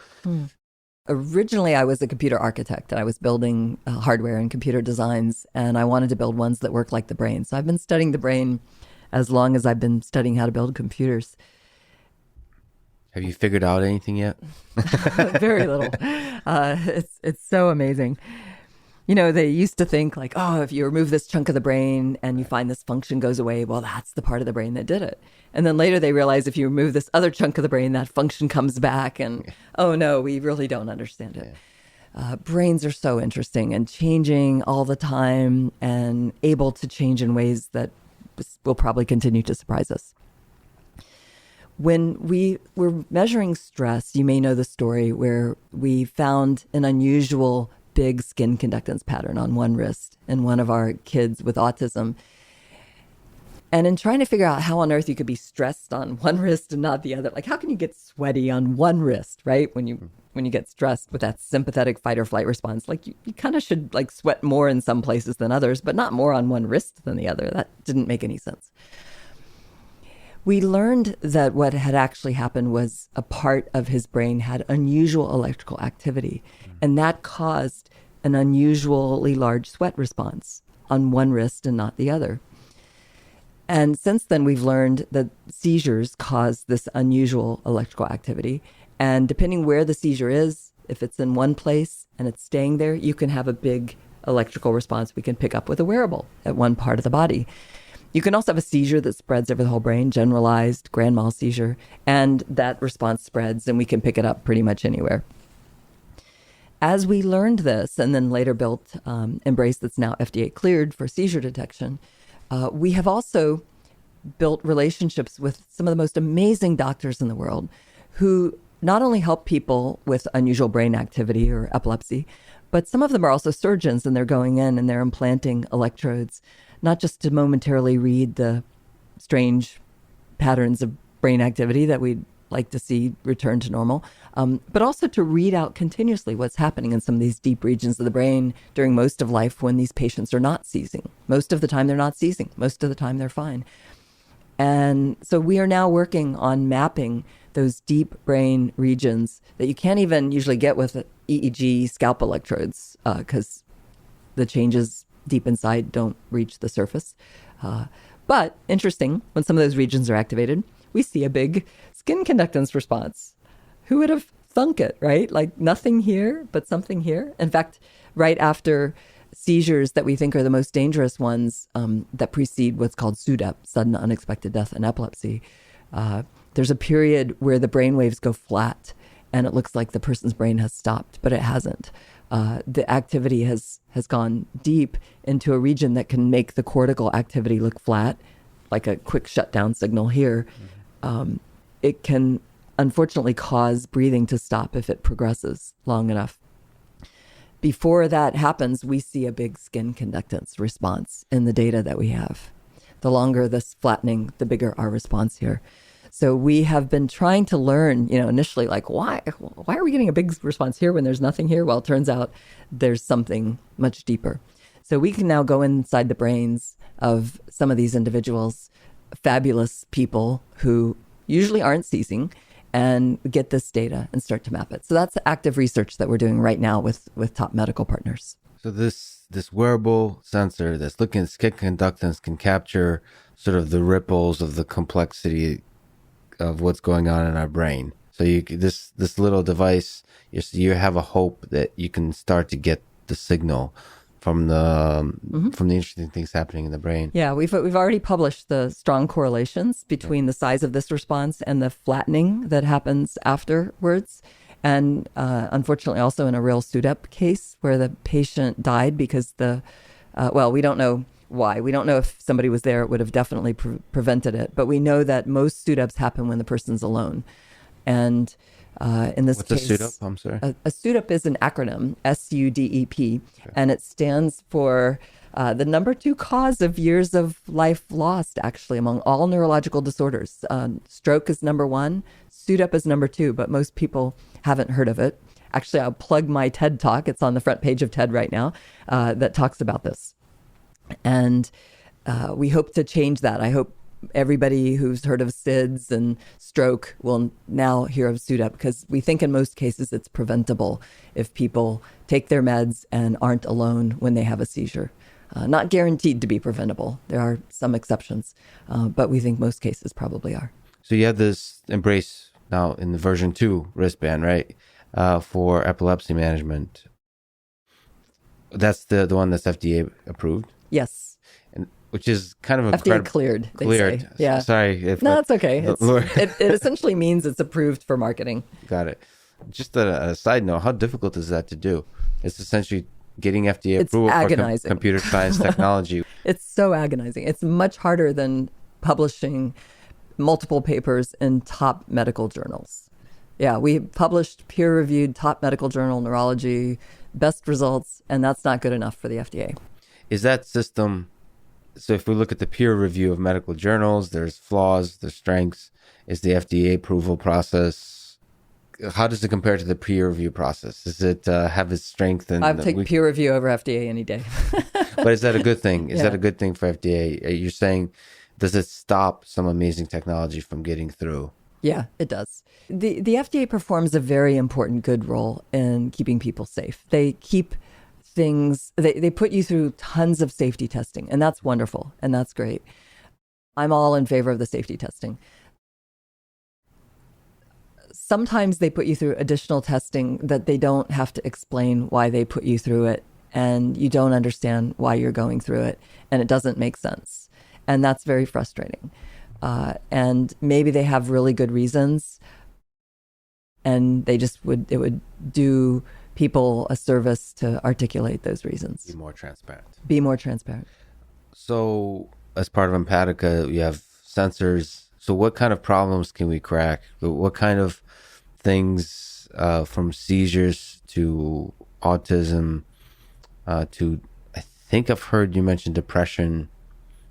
Originally, I was a computer architect and I was building hardware and computer designs, and I wanted to build ones that work like the brain. So I've been studying the brain as long as I've been studying how to build computers. Have you figured out anything yet? Very little. It's so amazing. You know, they used to think like, oh, if you remove this chunk of the brain and you find this function goes away, well, that's the part of the brain that did it. And then later they realize if you remove this other chunk of the brain, that function comes back. And oh no, we really don't understand it. Brains are so interesting and changing all the time and able to change in ways that will probably continue to surprise us. When we were measuring stress, you may know the story where we found an unusual big skin conductance pattern on one wrist in one of our kids with autism. And in trying to figure out how on earth you could be stressed on one wrist and not the other, like how can you get sweaty on one wrist, right? When you get stressed with that sympathetic fight or flight response, like you kind of should like sweat more in some places than others, but not more on one wrist than the other. That didn't make any sense. We learned that what had actually happened was a part of his brain had unusual electrical activity, and that caused an unusually large sweat response on one wrist and not the other. And since then, we've learned that seizures cause this unusual electrical activity. And depending where the seizure is, if it's in one place and it's staying there, you can have a big electrical response we can pick up with a wearable at one part of the body. You can also have a seizure that spreads over the whole brain, generalized grand mal seizure, and that response spreads and we can pick it up pretty much anywhere. As we learned this and then later built Embrace that's now FDA cleared for seizure detection, we have also built relationships with some of the most amazing doctors in the world who not only help people with unusual brain activity or epilepsy, but some of them are also surgeons and they're going in and they're implanting electrodes, not just to momentarily read the strange patterns of brain activity that we'd like to see return to normal, but also to read out continuously what's happening in some of these deep regions of the brain during most of life when these patients are not seizing. Most of the time they're not seizing. Most of the time they're fine. And so we are now working on mapping those deep brain regions that you can't even usually get with EEG scalp electrodes because the changes deep inside don't reach the surface. But interesting, when some of those regions are activated, we see a big skin conductance response. Who would have thunk it, right? Like nothing here, but something here. In fact, right after seizures that we think are the most dangerous ones that precede what's called SUDEP, sudden unexpected death in epilepsy, there's a period where the brain waves go flat and it looks like the person's brain has stopped, but it hasn't. The activity has gone deep into a region that can make the cortical activity look flat, like a quick shutdown signal here. It can unfortunately cause breathing to stop if it progresses long enough. Before that happens, we see a big skin conductance response in the data that we have. The longer this flattening, the bigger our response here. So we have been trying to learn, initially like, why are we getting a big response here when there's nothing here? Well, it turns out there's something much deeper. So we can now go inside the brains of some of these individuals, fabulous people who usually aren't seizing, and get this data and start to map it. So that's active research that we're doing right now with top medical partners. So this wearable sensor that's looking at skin conductance can capture sort of the ripples of the complexity of what's going on in our brain. So this little device, you have a hope that you can start to get the signal from the interesting things happening in the brain. Yeah, we've already published the strong correlations between the size of this response and the flattening that happens afterwards. And unfortunately also in a real SUDEP case where the patient died because we don't know why. We don't know if somebody was there, it would have definitely prevented it. But we know that most SUDEPs happen when the person's alone. And in this case... What's a SUDEP? I'm sorry. A SUDEP is an acronym, SUDEP, okay. And it stands for the number 2 cause of years of life lost, actually, among all neurological disorders. Stroke is number 1, SUDEP is number 2, but most people haven't heard of it. Actually, I'll plug my TED Talk. It's on the front page of TED right now that talks about this. And we hope to change that. I hope everybody who's heard of SIDS and stroke will now hear of SUDEP, because we think in most cases it's preventable if people take their meds and aren't alone when they have a seizure. Not guaranteed to be preventable. There are some exceptions, but we think most cases probably are. So you have this Embrace now in the version 2 wristband, right? For epilepsy management. That's the one that's FDA approved? Yes. And which is kind of FDA cleared. Cleared. Say. Yeah. Sorry. No, it's okay. It essentially means it's approved for marketing. Got it. Just a side note, how difficult is that to do? It's essentially getting FDA approval for computer science technology. It's so agonizing. It's much harder than publishing multiple papers in top medical journals. Yeah, we published peer-reviewed top medical journal neurology, best results, and that's not good enough for the FDA. Is that system, so if we look at the peer review of medical journals, there's flaws, there's strengths. Is the FDA approval process, how does it compare to the peer review process? Does it have its strength? And I'd take peer review over FDA any day. But is that a good thing? Is that a good thing for FDA? You're saying, does it stop some amazing technology from getting through? Yeah, it does. The FDA performs a very important good role in keeping people safe. They keep things, they put you through tons of safety testing, and that's wonderful, and that's great. I'm all in favor of the safety testing. Sometimes they put you through additional testing that they don't have to explain why they put you through it, and you don't understand why you're going through it, and it doesn't make sense. And that's very frustrating. And maybe they have really good reasons, and they just it would do people a service to articulate those reasons. Be more transparent. So as part of Empatica, we have sensors. So what kind of problems can we crack? What kind of things, from seizures to autism, to, I think I've heard you mention depression.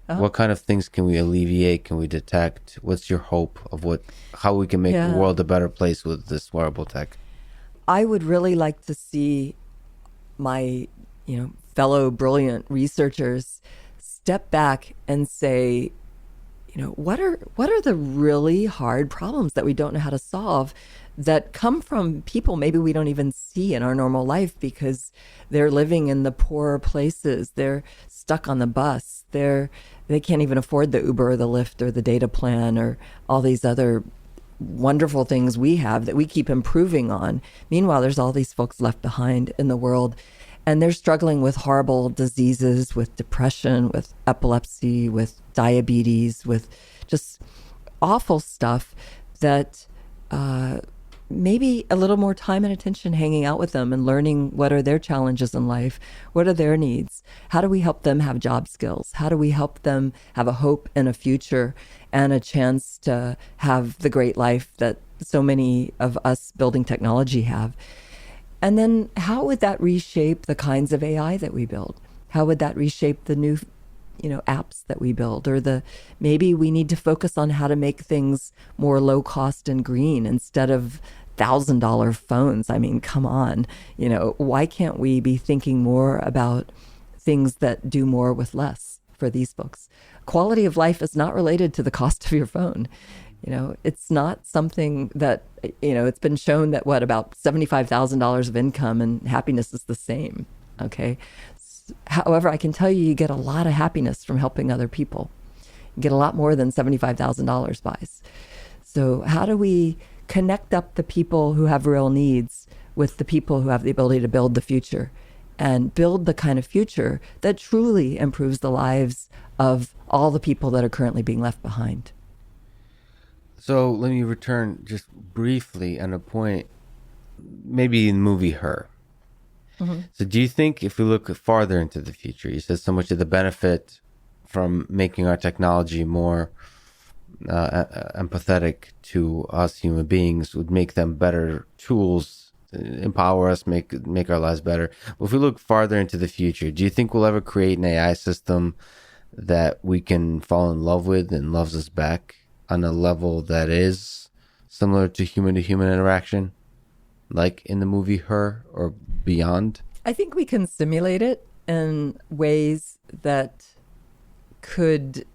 What kind of things can we alleviate? Can we detect? What's your hope of how we can make the world a better place with this wearable tech? I would really like to see my, fellow brilliant researchers step back and say, what are the really hard problems that we don't know how to solve that come from people maybe we don't even see in our normal life because they're living in the poorer places. They're stuck on the bus. They can't even afford the Uber or the Lyft or the data plan or all these other wonderful things we have that we keep improving on. Meanwhile, there's all these folks left behind in the world, and they're struggling with horrible diseases, with depression, with epilepsy, with diabetes, with just awful stuff that maybe a little more time and attention hanging out with them and learning what are their challenges in life, what are their needs, how do we help them have job skills, how do we help them have a hope and a future and a chance to have the great life that so many of us building technology have. And then how would that reshape the kinds of AI that we build? How would that reshape the new apps that we build, or maybe we need to focus on how to make things more low cost and green instead of $1,000 phones. I mean, come on, why can't we be thinking more about things that do more with less for these folks? Quality of life is not related to the cost of your phone. It's not something that, it's been shown that about $75,000 of income and happiness is the same. Okay. However, I can tell you get a lot of happiness from helping other people. You get a lot more than $75,000 buys. So how do we connect up the people who have real needs with the people who have the ability to build the future and build the kind of future that truly improves the lives of all the people that are currently being left behind? So let me return just briefly on a point, maybe in the movie Her. Mm-hmm. So do you think if we look farther into the future, you said so much of the benefit from making our technology more empathetic to us human beings would make them better tools, empower us, make our lives better. But if we look farther into the future, do you think we'll ever create an AI system that we can fall in love with and loves us back on a level that is similar to human interaction, like in the movie Her or beyond? I think we can simulate it in ways that could,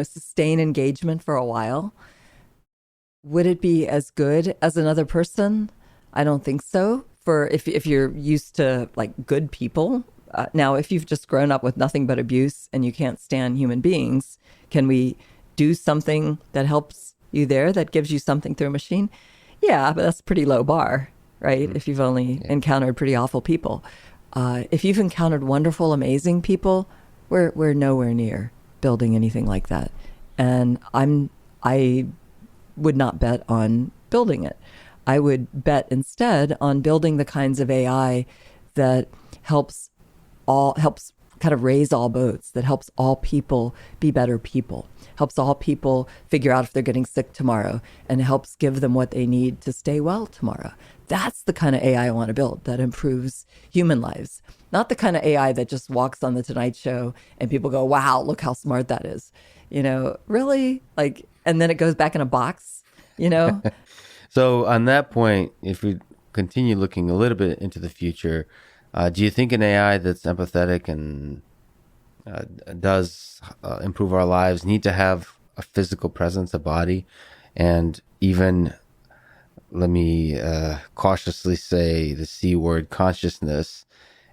sustain engagement for a while. Would it be as good as another person? I don't think so. For if you're used to like good people. Now, if you've just grown up with nothing but abuse and you can't stand human beings, can we do something that helps you there, that gives you something through a machine? Yeah, but that's a pretty low bar, right? If you've only encountered pretty awful people. If you've encountered wonderful, amazing people, we're nowhere near building anything like that. And I would not bet on building it. I would bet instead on building the kinds of AI that helps kind of raise all boats, that helps all people be better people, helps all people figure out if they're getting sick tomorrow, and helps give them what they need to stay well tomorrow. That's the kind of AI I want to build that improves human lives, not the kind of AI that just walks on the Tonight Show and people go, wow, look how smart that is. Really? Like, and then it goes back in a box, So on that point, if we continue looking a little bit into the future, do you think an AI that's empathetic and does improve our lives need to have a physical presence, a body, and even, let me cautiously say the C word, consciousness,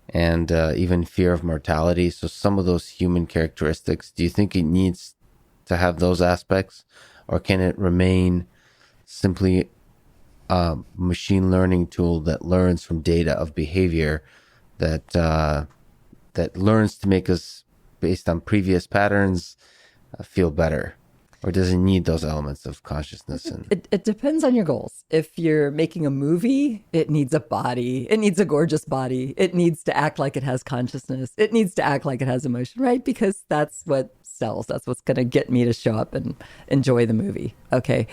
and even fear of mortality? So some of those human characteristics, do you think it needs to have those aspects, or can it remain simply a machine learning tool that learns from data of behavior, that learns to make us, based on previous patterns, feel better? Or does it need those elements of consciousness? It depends on your goals. If you're making a movie, it needs a body. It needs a gorgeous body. It needs to act like it has consciousness. It needs to act like it has emotion, right? Because that's what sells. That's what's going to get me to show up and enjoy the movie. Okay.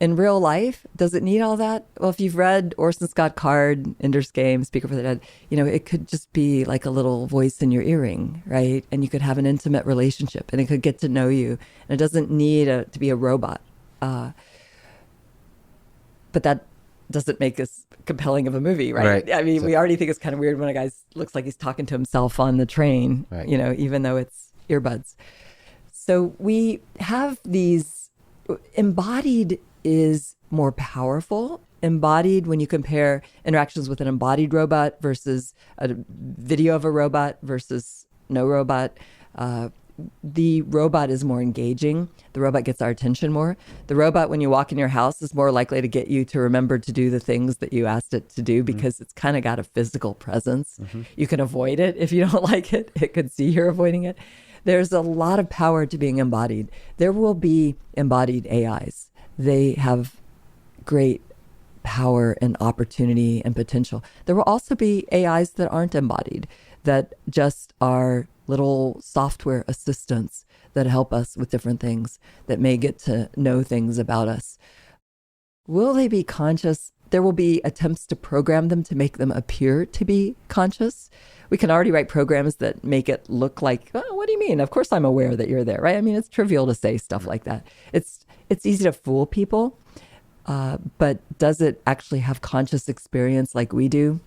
In real life, does it need all that? Well, if you've read Orson Scott Card, Ender's Game, Speaker for the Dead, it could just be like a little voice in your earring, right? And you could have an intimate relationship and it could get to know you. And it doesn't need to be a robot. But that doesn't make us compelling of a movie, right? I mean, we already think it's kind of weird when a guy looks like he's talking to himself on the train, right, even though it's earbuds. So we have these, embodied is more powerful. Embodied, when you compare interactions with an embodied robot versus a video of a robot versus no robot, the robot is more engaging. The robot gets our attention more. The robot, when you walk in your house, is more likely to get you to remember to do the things that you asked it to do because it's kind of got a physical presence. You can avoid it if you don't like it. It could see you're avoiding it. There's a lot of power to being embodied. There will be embodied AIs. They have great power and opportunity and potential. There will also be AIs that aren't embodied, that just are little software assistants that help us with different things, that may get to know things about us. Will they be conscious? There will be attempts to program them to make them appear to be conscious. We can already write programs that make it look like, oh, what do you mean? Of course I'm aware that you're there, right? I mean, it's trivial to say stuff like that. It's easy to fool people, but does it actually have conscious experience like we do?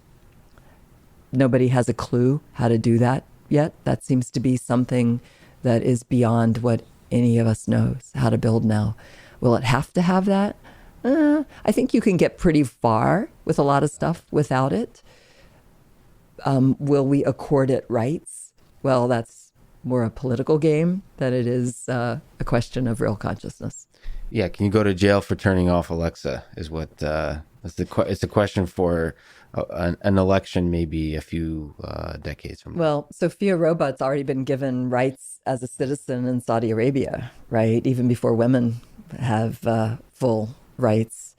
Nobody has a clue how to do that yet. That seems to be something that is beyond what any of us knows how to build now. Will it have to have that? I think you can get pretty far with a lot of stuff without it. Will we accord it rights? Well, that's more a political game than it is a question of real consciousness. Yeah, can you go to jail for turning off Alexa? Is what it's a question for an election, maybe a few decades from now. Well, Sophia Robot's already been given rights as a citizen in Saudi Arabia, right? Even before women have full rights.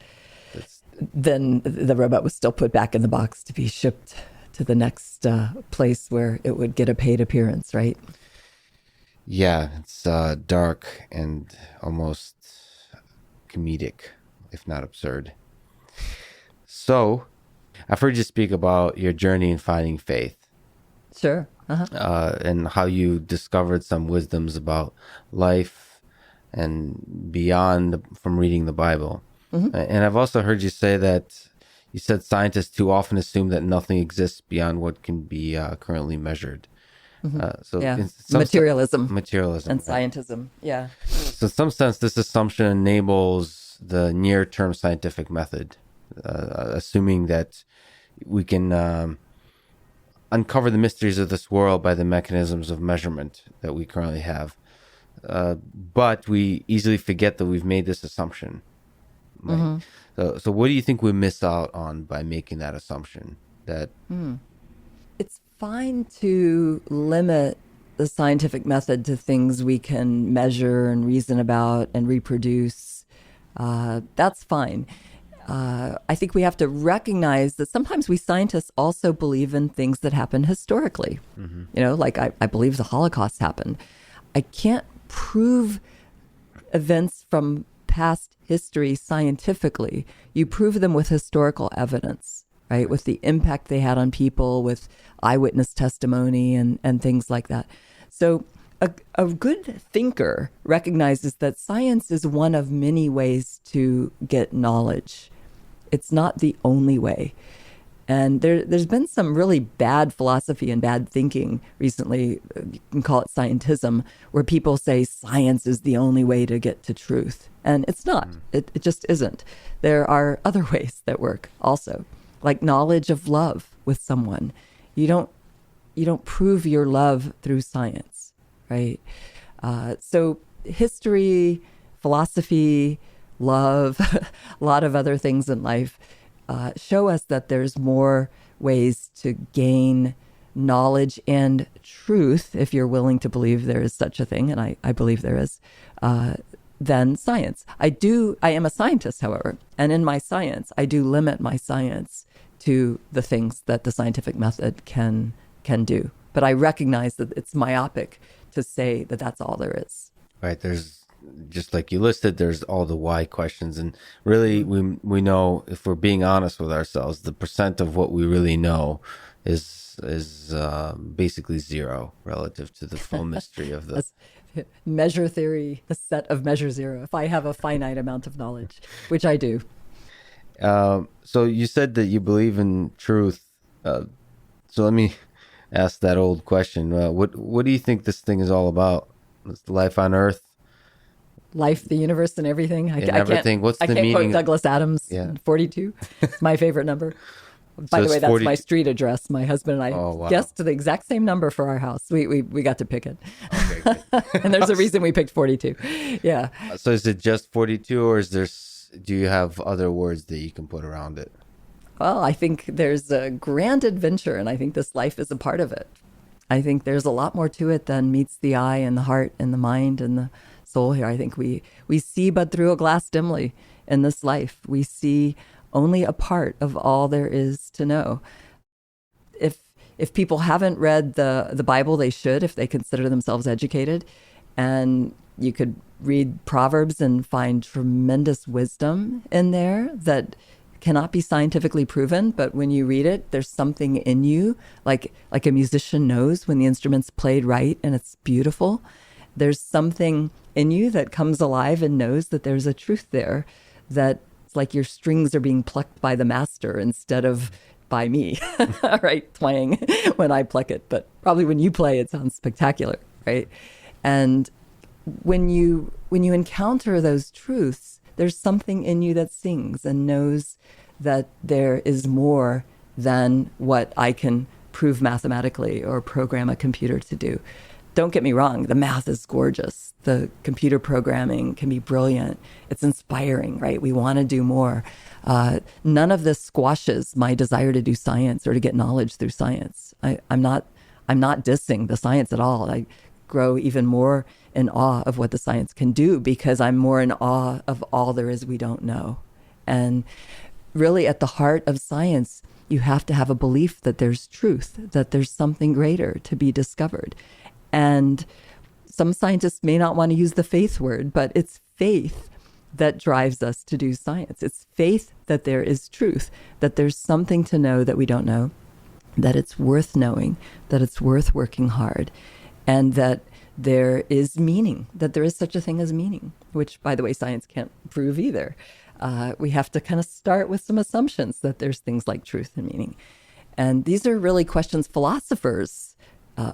Then the robot was still put back in the box to be shipped to the next place where it would get a paid appearance, right? Yeah, it's dark and almost comedic, if not absurd. So, I've heard you speak about your journey in finding faith. Sure. And how you discovered some wisdoms about life and beyond from reading the Bible. And I've also heard you say that you said scientists too often assume that nothing exists beyond what can be currently measured. Yeah. in some Materialism materialism, and right? scientism. Yeah. So in some sense, this assumption enables the near-term scientific method, assuming that we can uncover the mysteries of this world by the mechanisms of measurement that we currently have. But we easily forget that we've made this assumption. Right? So what do you think we miss out on by making that assumption? That It's fine to limit the scientific method to things we can measure and reason about and reproduce. That's fine. I think we have to recognize that sometimes we scientists also believe in things that happen historically. You know, like I believe the Holocaust happened. I can't prove events from past history scientifically. You prove them with historical evidence, right? With the impact they had on people, with eyewitness testimony and things like that. So a good thinker recognizes that science is one of many ways to get knowledge. It's not the only way. And there's been some really bad philosophy and bad thinking recently. You can call it scientism, where people say science is the only way to get to truth. And it's not. It just isn't. There are other ways that work also, like knowledge of love with someone. You don't prove your love through science, right? So history, philosophy, love, a lot of other things in life show us that there's more ways to gain knowledge and truth, if you're willing to believe there is such a thing, and I believe there is, than science. I am a scientist, however, and in my science, I do limit my science to the things that the scientific method can do. But I recognize that it's myopic to say that that's all there is. right? There's, just like you listed, there's all the why questions, and really we know, if we're being honest with ourselves, the percent of what we really know is basically zero relative to the full mystery of the measure theory, a set of measure zero. If I have a finite amount of knowledge, which I do. So you said that you believe in truth. So let me ask that old question. What do you think this thing is all about? It's life on Earth? Life, the universe, and everything. Everything. What's the meaning? I can't quote Douglas Adams. Yeah. 42. It's my favorite number. By the way, that's 40... my street address. My husband and I guessed the exact same number for our house. We got to pick it. Okay, and there's a reason we picked 42. Yeah. So is it just 42, or do you have other words that you can put around it? Well, I think there's a grand adventure, and I think this life is a part of it. I think there's a lot more to it than meets the eye and the heart and the mind and the soul here. I think we see but through a glass dimly in this life. We see only a part of all there is to know. If people haven't read the Bible, they should, if they consider themselves educated. And you could read Proverbs and find tremendous wisdom in there that cannot be scientifically proven, but when you read it, there's something in you, like a musician knows when the instrument's played right and it's beautiful. There's something in you that comes alive and knows that there's a truth there, that it's like your strings are being plucked by the master instead of by me, right? Twang when I pluck it, but probably when you play, it sounds spectacular, right? And when you encounter those truths, there's something in you that sings and knows that there is more than what I can prove mathematically or program a computer to do. Don't get me wrong, the math is gorgeous. The computer programming can be brilliant. It's inspiring, right? We want to do more. None of this squashes my desire to do science or to get knowledge through science. I'm not dissing the science at all. I grow even more in awe of what the science can do because I'm more in awe of all there is we don't know. And really at the heart of science, you have to have a belief that there's truth, that there's something greater to be discovered. And some scientists may not want to use the faith word, but it's faith that drives us to do science. It's faith that there is truth, that there's something to know that we don't know, that it's worth knowing, that it's worth working hard, and that there is meaning, that there is such a thing as meaning, which, by the way, science can't prove either. We have to kind of start with some assumptions that there's things like truth and meaning. And these are really questions philosophers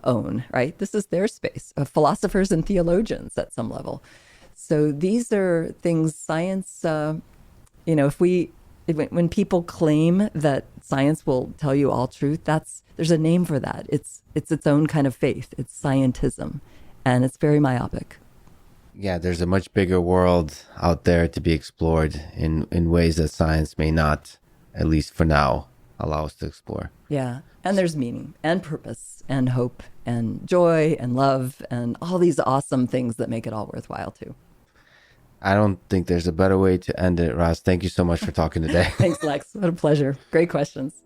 own, right? This is their space, philosophers and theologians at some level. So these are things science, when people claim that science will tell you all truth, there's a name for that. It's its own kind of faith. It's scientism, and it's very myopic. Yeah, there's a much bigger world out there to be explored in ways that science may not, at least for now, allow us to explore. Yeah, and there's meaning and purpose and hope and joy and love and all these awesome things that make it all worthwhile too. I don't think there's a better way to end it, Roz. Thank you so much for talking today. Thanks, Lex. What a pleasure. Great questions.